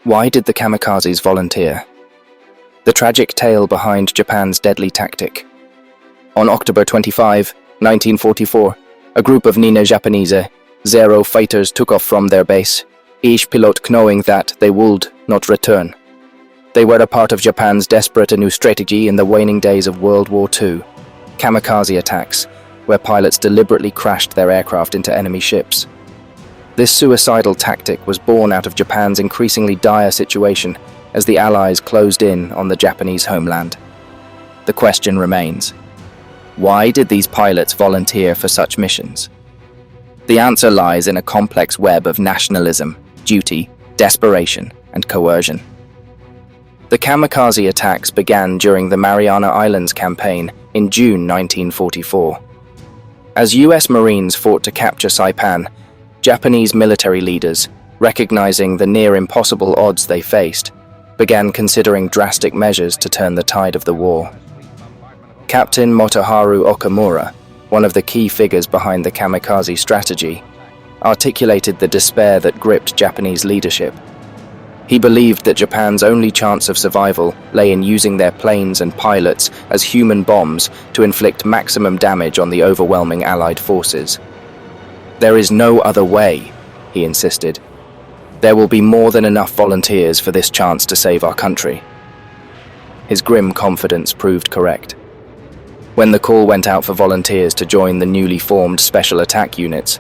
Why did the kamikazes volunteer? The tragic tale behind Japan's deadly tactic. On October 25, 1944, a group of Japanese Zero fighters took off from their base, each pilot knowing that they would not return. They were a part of Japan's desperate new strategy in the waning days of World War II, kamikaze attacks, where pilots deliberately crashed their aircraft into enemy ships. This suicidal tactic was born out of Japan's increasingly dire situation as the Allies closed in on the Japanese homeland. The question remains, why did these pilots volunteer for such missions? The answer lies in a complex web of nationalism, duty, desperation, and coercion. The kamikaze attacks began during the Mariana Islands campaign in June 1944. As US Marines fought to capture Saipan, Japanese military leaders, recognizing the near-impossible odds they faced, began considering drastic measures to turn the tide of the war. Captain Motoharu Okamura, one of the key figures behind the kamikaze strategy, articulated the despair that gripped Japanese leadership. He believed that Japan's only chance of survival lay in using their planes and pilots as human bombs to inflict maximum damage on the overwhelming Allied forces. "There is no other way," he insisted. "There will be more than enough volunteers for this chance to save our country." His grim confidence proved correct. When the call went out for volunteers to join the newly formed special attack units,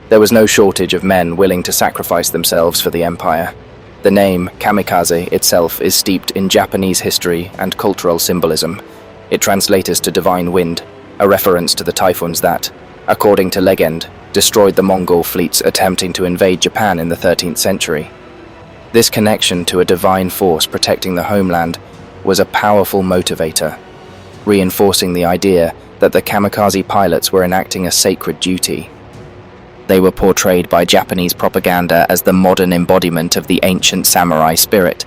there was no shortage of men willing to sacrifice themselves for the Empire. The name kamikaze itself is steeped in Japanese history and cultural symbolism. It translates to divine wind, a reference to the typhoons that, according to legend, destroyed the Mongol fleets attempting to invade Japan in the 13th century. This connection to a divine force protecting the homeland was a powerful motivator, reinforcing the idea that the kamikaze pilots were enacting a sacred duty. They were portrayed by Japanese propaganda as the modern embodiment of the ancient samurai spirit,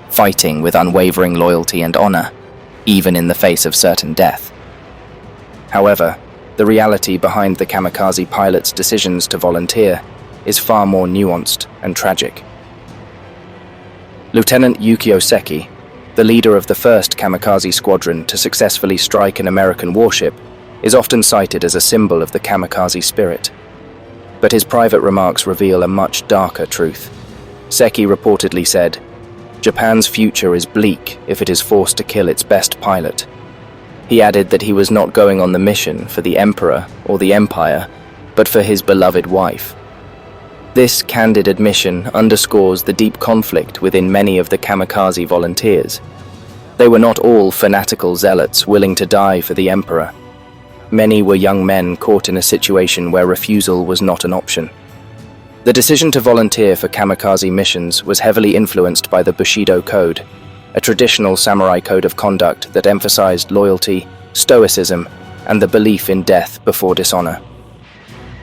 fighting with unwavering loyalty and honor, even in the face of certain death. However, the reality behind the kamikaze pilots' decisions to volunteer is far more nuanced and tragic. Lieutenant Yukio Seki, the leader of the first kamikaze squadron to successfully strike an American warship, is often cited as a symbol of the kamikaze spirit. But his private remarks reveal a much darker truth. Seki reportedly said, "Japan's future is bleak if it is forced to kill its best pilot." He added that he was not going on the mission for the emperor or the empire, but for his beloved wife. This candid admission underscores the deep conflict within many of the kamikaze volunteers. They were not all fanatical zealots willing to die for the emperor. Many were young men caught in a situation where refusal was not an option. The decision to volunteer for kamikaze missions was heavily influenced by the Bushido Code, a traditional samurai code of conduct that emphasized loyalty, stoicism, and the belief in death before dishonor.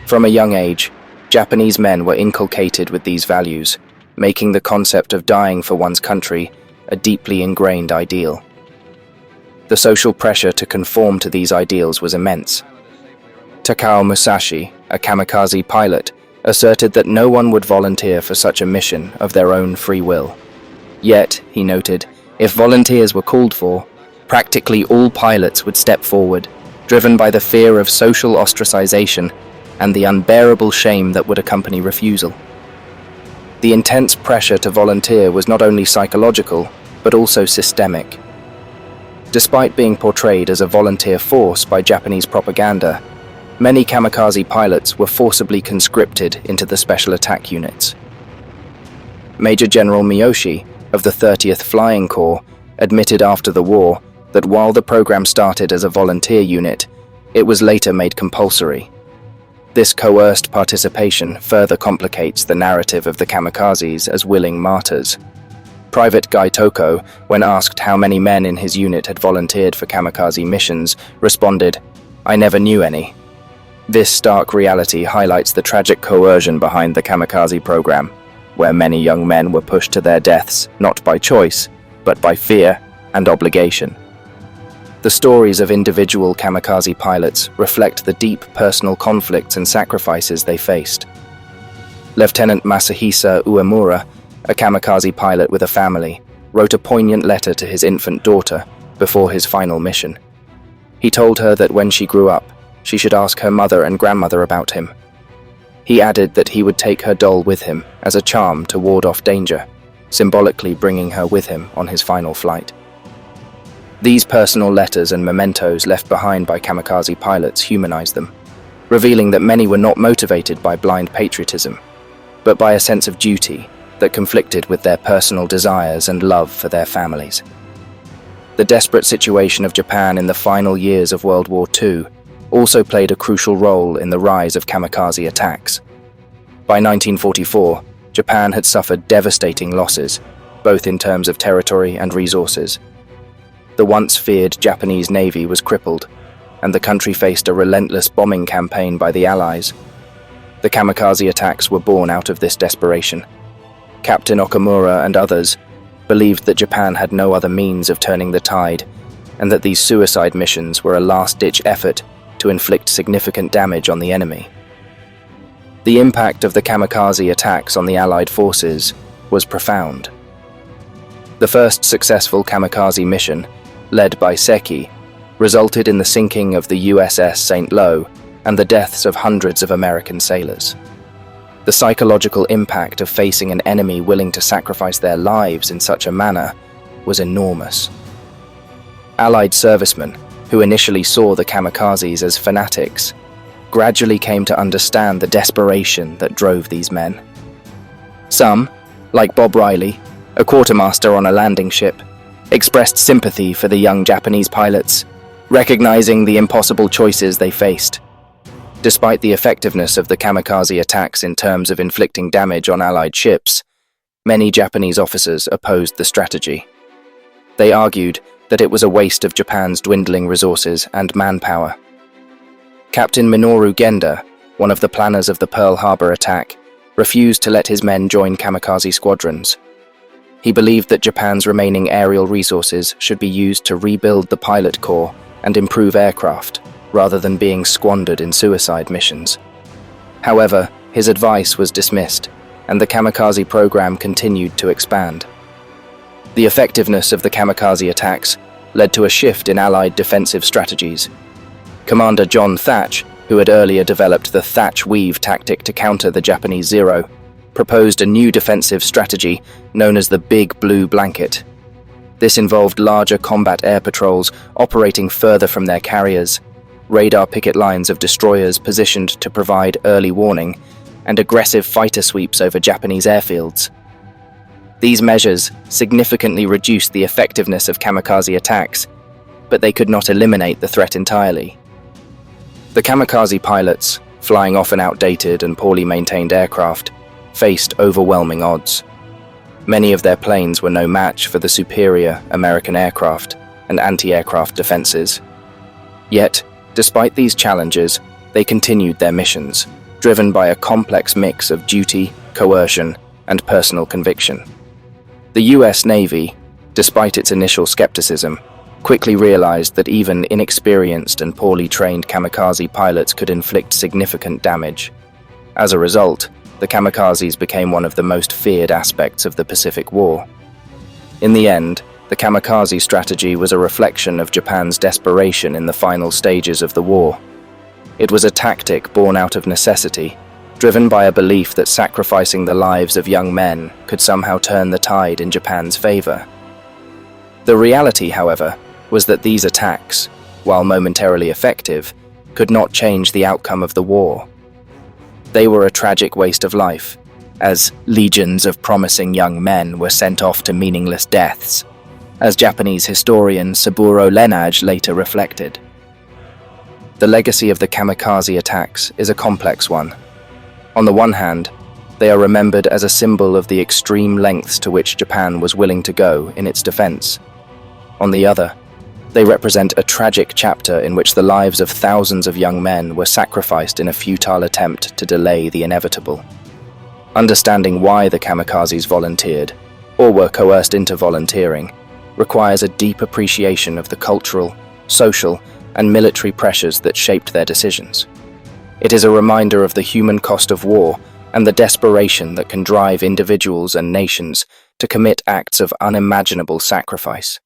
From a young age, Japanese men were inculcated with these values, making the concept of dying for one's country a deeply ingrained ideal. The social pressure to conform to these ideals was immense. Takao Musashi, a kamikaze pilot, asserted that no one would volunteer for such a mission of their own free will. Yet, he noted, if volunteers were called for, practically all pilots would step forward, driven by the fear of social ostracization and the unbearable shame that would accompany refusal. The intense pressure to volunteer was not only psychological, but also systemic. Despite being portrayed as a volunteer force by Japanese propaganda, many kamikaze pilots were forcibly conscripted into the special attack units. Major General Miyoshi of the 30th Flying Corps admitted after the war that while the program started as a volunteer unit, it was later made compulsory. This coerced participation further complicates the narrative of the kamikazes as willing martyrs. Private Guy Toko, when asked how many men in his unit had volunteered for kamikaze missions, responded, "I never knew any." This stark reality highlights the tragic coercion behind the kamikaze program, where many young men were pushed to their deaths not by choice, but by fear and obligation. The stories of individual kamikaze pilots reflect the deep personal conflicts and sacrifices they faced. Lieutenant Masahisa Uemura, a kamikaze pilot with a family, wrote a poignant letter to his infant daughter before his final mission. He told her that when she grew up, she should ask her mother and grandmother about him. He added that he would take her doll with him as a charm to ward off danger, symbolically bringing her with him on his final flight. These personal letters and mementos left behind by kamikaze pilots humanized them, revealing that many were not motivated by blind patriotism, but by a sense of duty that conflicted with their personal desires and love for their families. The desperate situation of Japan in the final years of World War II also played a crucial role in the rise of kamikaze attacks. By 1944, Japan had suffered devastating losses, both in terms of territory and resources. The once feared Japanese Navy was crippled, and the country faced a relentless bombing campaign by the Allies. The kamikaze attacks were born out of this desperation. Captain Okamura and others believed that Japan had no other means of turning the tide, and that these suicide missions were a last-ditch effort to inflict significant damage on the enemy. The impact of the kamikaze attacks on the Allied forces was profound. The first successful kamikaze mission, led by Seki, resulted in the sinking of the USS St. Lo and the deaths of hundreds of American sailors. The psychological impact of facing an enemy willing to sacrifice their lives in such a manner was enormous. Allied servicemen, who initially saw the kamikazes as fanatics, gradually came to understand the desperation that drove these men. Some, like Bob Riley, a quartermaster on a landing ship, expressed sympathy for the young Japanese pilots, recognizing the impossible choices they faced. Despite the effectiveness of the kamikaze attacks in terms of inflicting damage on Allied ships, many Japanese officers opposed the strategy. They argued that it was a waste of Japan's dwindling resources and manpower. Captain Minoru Genda, one of the planners of the Pearl Harbor attack, refused to let his men join kamikaze squadrons. He believed that Japan's remaining aerial resources should be used to rebuild the pilot corps and improve aircraft, rather than being squandered in suicide missions. However, his advice was dismissed, and the kamikaze program continued to expand. The effectiveness of the kamikaze attacks led to a shift in Allied defensive strategies. Commander John Thatch, who had earlier developed the Thatch-Weave tactic to counter the Japanese Zero, proposed a new defensive strategy known as the Big Blue Blanket. This involved larger combat air patrols operating further from their carriers, radar picket lines of destroyers positioned to provide early warning, and aggressive fighter sweeps over Japanese airfields. These measures significantly reduced the effectiveness of kamikaze attacks, but they could not eliminate the threat entirely. The kamikaze pilots, flying often outdated and poorly maintained aircraft, faced overwhelming odds. Many of their planes were no match for the superior American aircraft and anti-aircraft defenses. Yet, despite these challenges, they continued their missions, driven by a complex mix of duty, coercion, and personal conviction. The US Navy, despite its initial skepticism, quickly realized that even inexperienced and poorly trained kamikaze pilots could inflict significant damage. As a result, the kamikazes became one of the most feared aspects of the Pacific War. In the end, the kamikaze strategy was a reflection of Japan's desperation in the final stages of the war. It was a tactic born out of necessity, driven by a belief that sacrificing the lives of young men could somehow turn the tide in Japan's favor. The reality, however, was that these attacks, while momentarily effective, could not change the outcome of the war. They were a tragic waste of life, as legions of promising young men were sent off to meaningless deaths, as Japanese historian Saburo Lenage later reflected. The legacy of the kamikaze attacks is a complex one. On the one hand, they are remembered as a symbol of the extreme lengths to which Japan was willing to go in its defense. On the other, they represent a tragic chapter in which the lives of thousands of young men were sacrificed in a futile attempt to delay the inevitable. Understanding why the kamikazes volunteered, or were coerced into volunteering, requires a deep appreciation of the cultural, social, and military pressures that shaped their decisions. It is a reminder of the human cost of war and the desperation that can drive individuals and nations to commit acts of unimaginable sacrifice.